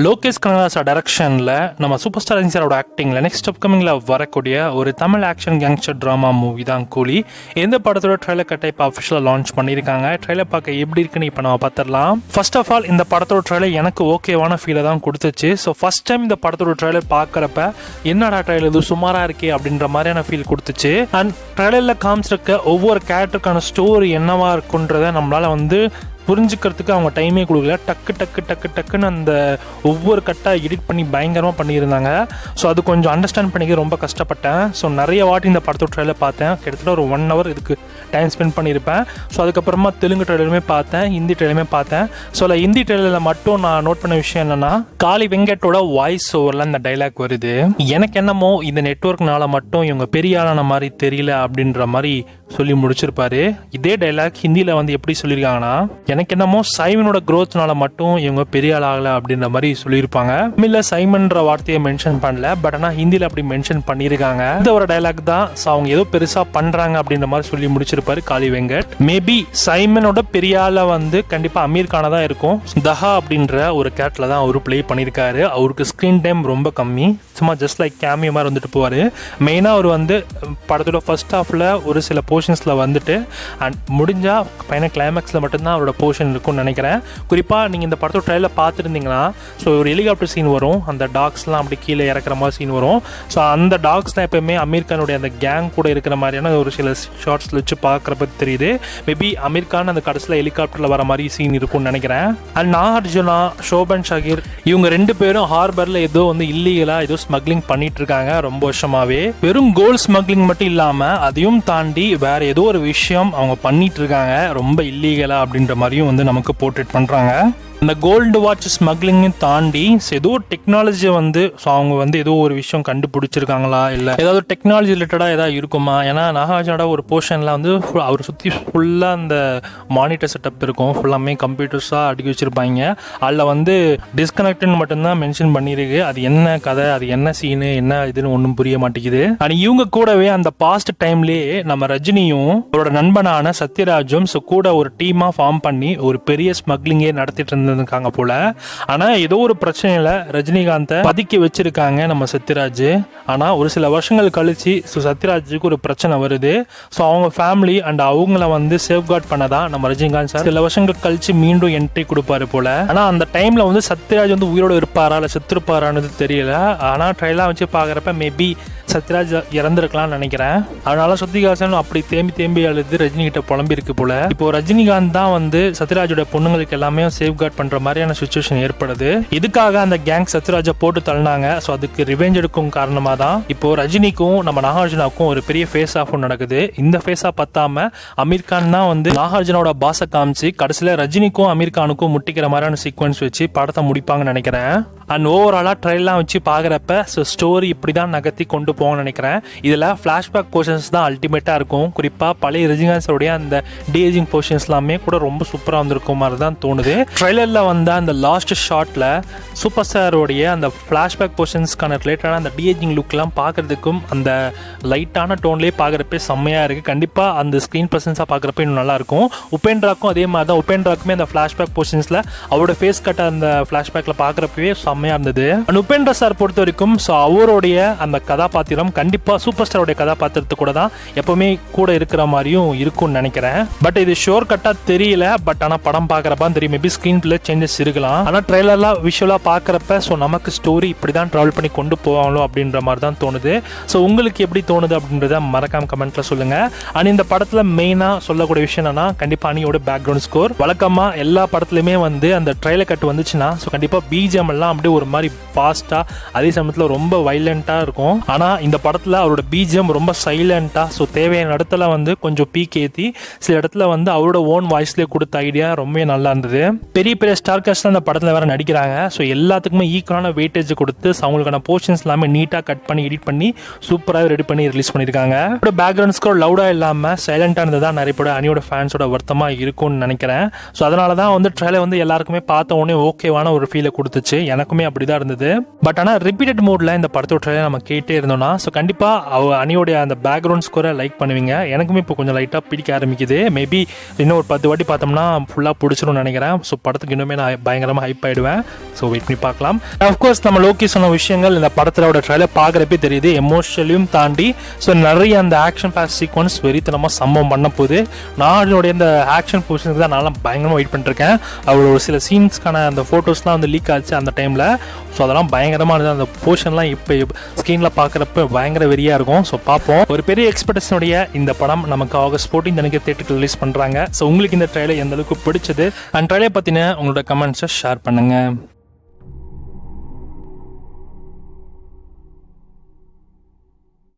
லோகேஷ் கனகராஜ் டைரக்ஷனில் நம்ம super star ரஜினிசாரோட ஆக்டிங்கில் next அப்கமிங்கில் வரக்கூடிய ஒரு Tamil action gangster drama movie தான் கூலி. எந்த படத்தோட ட்ரெய்லர் கட்டை இப்போ அஃபிஷியலாக லான்ச் பண்ணியிருக்காங்க. ட்ரெய்லர் பார்க்க எப்படி இருக்குன்னு இப்போ நம்ம பார்த்துடலாம். ஃபர்ஸ்ட் ஆஃப் ஆல் இந்த படத்தோட ட்ரெய்லர் எனக்கு ஓகேவான ஃபீலை தான் கொடுத்துச்சு. ஸோ ஃபர்ஸ்ட் டைம் இந்த படத்தோட ட்ரெய்லர் பார்க்குறப்ப என்னடா ட்ரெய்லர் இது சுமாராக இருக்கே அப்படின்ற மாதிரியான ஃபீல் கொடுத்துச்சு. அண்ட் ட்ரெய்லரில் காமிச்சிருக்க ஒவ்வொரு கேரக்டருக்கான ஸ்டோரி என்னவா இருக்குன்றதை நம்மளால் புரிஞ்சுக்கிறதுக்கு அவங்க டைமே கொடுக்கல. டக்குன்னு அந்த ஒவ்வொரு கட்டாக எடிட் பண்ணி பயங்கரமாக பண்ணியிருந்தாங்க. ஸோ அது கொஞ்சம் அண்டர்ஸ்டாண்ட் பண்ணிக்க ரொம்ப கஷ்டப்பட்டேன். ஸோ நிறைய வாட்டி இந்த படத்தோட ட்ரெய்லர் பார்த்தேன். கிட்டத்தட்ட ஒரு 1 hour இதுக்கு டைம் ஸ்பெண்ட் பண்ணியிருப்பேன். ஸோ அதுக்கப்புறமா தெலுங்கு ட்ரெய்லருமே பார்த்தேன், ஹிந்தி ட்ரெய்லருமே பார்த்தேன். ஸோ அதில் ஹிந்தி ட்ரெய்லரில் மட்டும் நான் நோட் பண்ண விஷயம் என்னென்னா, காளி வெங்கட்டோட வாய்ஸ் ஓவரில் இந்த டைலாக் வருது. எனக்கு என்னமோ இந்த நெட்வொர்க்னால மட்டும் இவங்க பெரிய ஆளான மாதிரி தெரியல அப்படின்ற மாதிரி சொல்லி முடிச்சிருப்பாரு. இதே டைலாக் ஹிந்தியில் எப்படி சொல்லியிருக்காங்கன்னா, எனக்கு என்னமோ சைமனோட க்ரோத்னால மட்டும் இவங்க பெரிய ஆள் ஆகலை அப்படின்ற மாதிரி சொல்லியிருப்பாங்க. தமிழில் சைமன்ற வார்த்தையை மென்ஷன் பண்ணல, பட் ஆனால் ஹிந்தியில் அப்படி மென்ஷன் பண்ணியிருக்காங்க. இந்த ஒரு டைலாக் தான். ஸோ அவங்க ஏதோ பெருசாக பண்ணுறாங்க அப்படின்ற மாதிரி சொல்லி முடிச்சிருப்பாரு காளி வெங்கட். மேபி சைமனோட பெரிய ஆளை கண்டிப்பாக அமீர் கானா தான் இருக்கும். தஹா அப்படின்ற ஒரு கேரக்டரில் தான் அவர் பிளே பண்ணியிருக்காரு. அவருக்கு ஸ்க்ரீன் டைம் ரொம்ப கம்மி, சும்மா ஜஸ்ட் லைக் கேமியோ மாதிரி வந்துட்டு போவார். மெயினாக அவர் படத்தோட ஃபர்ஸ்ட் ஹாஃபில் ஒரு சில போர்ஷன்ஸில் அண்ட் முடிஞ்சால் ஃபைனல் கிளைமேக்ஸில் மட்டும்தான் அவரோட போர்ஷன் இருக்கும்னு நினைக்கிறேன். குறிப்பாக நீங்கள் இந்த படத்தோட ட்ரெய்லர் பார்த்துருந்தீங்கன்னா, ஸோ ஒரு ஹெலிகாப்டர் சீன் வரும், அந்த டாக்ஸ்லாம் அப்படி கீழே இறக்குற மாதிரி சீன் வரும். ஸோ அந்த டாக்ஸ்லாம் எப்போயுமே அமீர் கானுடைய அந்த கேங் கூட இருக்கிற மாதிரியான ஒரு சில ஷார்ட்ஸில் வச்சு பார்க்குறப்ப தெரியுது. மேபி அமீர் கான் அந்த கடைசியில் ஹெலிகாப்டரில் வர மாதிரி சீன் இருக்கும்னு நினைக்கிறேன். அண்ட் நாகார்ஜுனா, ஷோபன் ஷாகிர் இவங்க 2 பேரும் ஹார்பரில் ஏதோ இல்லீகலாக ஏதோ ஸ்மக்லிங் பண்ணிட்டு இருக்காங்க ரொம்ப வருஷமாவே. வெறும் கோல்ட் ஸ்மக்லிங் மட்டும் இல்லாமல் அதையும் தாண்டி வேற ஏதோ ஒரு விஷயம் அவங்க பண்ணிட்டு இருக்காங்க ரொம்ப இல்லீகலா அப்படின்ற மாதிரியும் நமக்கு போர்ட்ரேட் பண்றாங்க. இந்த கோல்டு வாட்ச் ஸ்மக்லிங்கையும் தாண்டி ஏதோ டெக்னாலஜி ஸோ அவங்க ஏதோ ஒரு விஷயம் கண்டுபிடிச்சிருக்காங்களா, இல்லை ஏதாவது டெக்னாலஜி ரிலேட்டடாக ஏதாவது இருக்குமா? ஏன்னா நாகார்ஜுனோட ஒரு போர்ஷனில் அவர் சுற்றி ஃபுல்லாக அந்த மானிட்டர் செட்டப் இருக்கும், ஃபுல்லாமே கம்ப்யூட்டர்ஸாக அடுக்கி வச்சுருப்பாங்க. அதில் டிஸ்கனெக்ட்னு மட்டும்தான் மென்ஷன் பண்ணியிருக்கு. அது என்ன கதை, அது என்ன சீனு, என்ன இதுன்னு ஒன்றும் புரிய மாட்டேங்குது. ஆனால் இவங்க கூடவே அந்த பாஸ்ட் டைம்லேயே நம்ம ரஜினியும் அவரோட நண்பனான சத்யராஜும் கூட ஒரு டீமாக ஃபார்ம் பண்ணி ஒரு பெரிய ஸ்மக்லிங்கே நடத்திட்டு இருந்த போல. ஆனா ஏதோ ஒரு பிரச்சனையில ரஜினிகாந்தை பதுக்கி வச்சிருக்காங்க நம்ம சத்யராஜ். ஆனா ஒரு சில வருஷங்கள் கழிச்சு சத்யராஜுக்கு ஒரு பிரச்சனை வருது. ஸோ அவங்க ஃபேமிலி அண்ட் அவங்கள சேஃப்கார்ட் பண்ணதான் நம்ம ரஜினிகாந்த் சார் சில வருஷங்கள் கழிச்சு மீண்டும் என்ட்ரி கொடுப்பாரு போல. ஆனா அந்த டைம்ல சத்யராஜ் உயிரோட இருப்பாரா இல்ல செத்துருப்பாரான்னு தெரியல. ஆனா ட்ரைலாம் வச்சு பாக்குறப்ப மேபி சத்யராஜ் இறந்துருக்கலாம்னு நினைக்கிறேன். அதனால ஸ்ருதிஹாசன் அப்படி தேம்பி அழுது ரஜினி கிட்ட புலம்பி இருக்கு போல. இப்போ ரஜினிகாந்த் தான் சத்யராஜோட பொண்ணுங்களுக்கு எல்லாமே சேஃப்கார்ட் பண்ற மாதிரியான சிச்சுவேஷன் ஏற்படுது. இதுக்காக அந்த கேங் சத்யராஜை போட்டு தள்ளினாங்க. ஸோ அதுக்கு ரிவெஞ்ச் எடுக்கும் காரணமா தான் இப்போ ரஜினிக்கும் நம்ம நாகார்ஜுனாவுக்கும் ஒரு பெரிய ஃபேஸ் ஆஃப் நடக்குது. இந்த ஃபேஸ் ஆஃப் பத்தாம அமீர் கான் தான் நாகார்ஜுனோட பாச காமிச்சு கடைசியில ரஜினிக்கும் அமீர் கானுக்கும் முட்டிக்கிற மாதிரியான சீக்வன்ஸ் வச்சு படத்தை முடிப்பாங்கன்னு நினைக்கிறேன். அண்ட் ஓவராலா ட்ரெயிலாம் வச்சு பாக்குறப்ப ஸ்டோரி இப்படிதான் நகர்த்தி கொண்டு போகணும்னு நினைக்கிறேன். இதுல பிளாஷ்பேக் போர்ஷன்ஸ் தான் அல்டிமேட்டா இருக்கும். குறிப்பா பழைய ரஜினிகாந்தோடைய அந்த டிஏஜிங் போர்ஷன்ஸ் எல்லாமே கூட ரொம்ப சூப்பரா வந்திருக்கும் மாதிரி தான் தோணுது. ட்ரெய்லர்ல அந்த லாஸ்ட் ஷாட்ல சூப்பர் ஸ்டாரோடைய அந்த பிளாஷ்பேக் போர்ஷன்ஸ்க்கான ரிலேட்டடான அந்த டிஏஜிங் லுக் எல்லாம் பாக்குறதுக்கும் அந்த லைட்டான டோன்லயே பாக்குறப்ப செம்மையா இருக்கு. கண்டிப்பா அந்த ஸ்கிரீன் பிரசன்ஸா பாக்குறப்ப இன்னும் நல்லா இருக்கும். உபேந்திராக்கும் அதே மாதிரி தான். உபேந்திராக்குமே அந்த பிளாஷ்பேக் போர்ஷன்ஸ்ல அவரோட ஃபேஸ் கட்ட அந்த பிளாஷ்பேக்ல பாக்குறப்பவே செம்மையா இருந்தது. உபேந்திரா சார் பொறுத்த வரைக்கும் அவருடைய அந்த கதாபாத்திரம் கண்டிப்பா சூப்பர் ஸ்டாரோட கதாபாத்திரத்து கூட தான் எப்பவுமே கூட இருக்கிற மாதிரியும் இருக்கும்னு நினைக்கிறேன். பட் இது ஷோர் கட்டா தெரியல. பட் ஆனா படம் பாக்குறப்ப தெரியும் மேபி ஸ்கிரீன் பிளே சேஞ்சஸ் இருக்கலாம். ஆனா ட்ரெய்லர்லாம் விஷுவலா பாக்குறப்ப நமக்கு ஸ்டோரி இப்படிதான் டிராவல் பண்ணி கொண்டு போவாங்களோ அப்படின்ற மாதிரி தான் தோணுது. ஸோ உங்களுக்கு எப்படி தோணுது அப்படின்றத மறக்காம கமெண்ட்ல சொல்லுங்க. அண்ட் இந்த படத்துல மெயினா சொல்லக்கூடிய விஷயம் என்னன்னா, கண்டிப்பா அணியோட பேக்ரவுண்ட் ஸ்கோர் வழக்கமா எல்லா படத்துலயுமே அந்த ட்ரெய்லர் கட் வந்துச்சுன்னா கண்டிப்பா பிஜிஎம் எல்லாம் அப்படியே ஒரு மாதிரி ஃபாஸ்டா அதே சமயத்துல ரொம்ப வைலண்டா இருக்கும். ஆனா இந்த படத்துல அவரோட பிஜிஎம் ரொம்ப சைலண்டா, ஸோ தேவையான இடத்துல கொஞ்சம் பீக் ஏற்றி சில இடத்துல அவரோட ஓன் வாய்ஸ்லேயே கொடுத்த ஐடியா ரொம்ப நல்லா இருந்தது. பெரிய பெரிய ஸ்டார் காஸ்ட் அந்த படத்தில் வேற நடிக்கிறாங்க. ஸோ எல்லாத்துக்குமே ஈக்குவலான வெயிட்டேஜ் கொடுத்து அவங்களுக்கான போர்ஷன்ஸ் எல்லாமே நீட்டாக கட் பண்ணி எடிட் பண்ணி சூப்பராக ரெடி பண்ணி ரிலீஸ் பண்ணியிருக்காங்க. பேக்ரவுண்ட் ஸ்கோர் லவுடாக இல்லாமல் சைலண்டாக இருந்ததா நிறைய பேர் அணியோட ஃபேன்ஸோட வருத்தமாக இருக்கும்னு நினைக்கிறேன். ஸோ அதனால தான் ட்ரெய்லர் எல்லாருக்குமே பார்த்த உடனே ஓகேவான ஒரு ஃபீலை கொடுத்துச்சு. எனக்குமே அப்படிதான் இருந்தது. பட் ஆனால் ரிப்பீட்டட் மோட்ல இந்த படத்தோட ட்ரெய்லர் நம்ம கேட்டே இருந்தோம்னா தான். ஸோ கண்டிப்பாக அணியோடைய அந்த பேக்ரவுண்ட் ஸ்கோரை லைக் பண்ணுவீங்க. எனக்குமே இப்போ கொஞ்சம் லைட்டாக பிடிக்க ஆரம்பிக்குது. மேபி இன்னும் ஒரு 10 வாட்டி பார்த்தோம்னா ஃபுல்லாக பிடிச்சிரும்னு நினைக்கிறேன். ஸோ படத்துக்கு இன்னுமே நான் பயங்கரமாக ஹைப் ஆகிடுவேன். ஸோ வெயிட் பண்ணி பார்க்கலாம். அஃப்கோர்ஸ் நம்ம லோகி சொன்ன விஷயங்கள் இந்த படத்தோட ட்ரைலர் பார்க்குறப்பே தெரியுது. எமோஷனலையும் தாண்டி ஸோ நிறைய அந்த ஆக்ஷன் பேக் சீக்வன்ஸ் வெறித்தனமாக சம்பவம் பண்ண போகுது. நான் அதனுடைய அந்த ஆக்ஷன் பொசிஷனுக்கு தான் நான் பயங்கரமாக வெயிட் பண்ணிருக்கேன். அவரோட ஒரு சில சீன்ஸ்க்கான அந்த ஃபோட்டோஸ்லாம் வந்து லீக் ஆச்சு அந்த டைமில். ஸோ அதெல்லாம் பயங்கரமாக இருந்தது. அந்த போர்ஷன்லாம் இப்போ ஸ்க்ரீனில் பார்க்குறப்ப பயங்கர வெறியாக இருக்கும். ஸோ பார்ப்போம். ஒரு பெரிய எக்ஸ்பெக்டேஷனுடைய இந்த படம் நமக்கு ஆகஸ்ட் 14 அன்னைக்கு தியேட்டருக்கு ரிலீஸ் பண்ணுறாங்க. ஸோ உங்களுக்கு இந்த ட்ரைலர் எந்த அளவுக்கு பிடிச்சது அண்ட் ட்ரைலர் பற்றின உங்களோட கமெண்ட்ஸை ஷேர் பண்ணுங்கள்.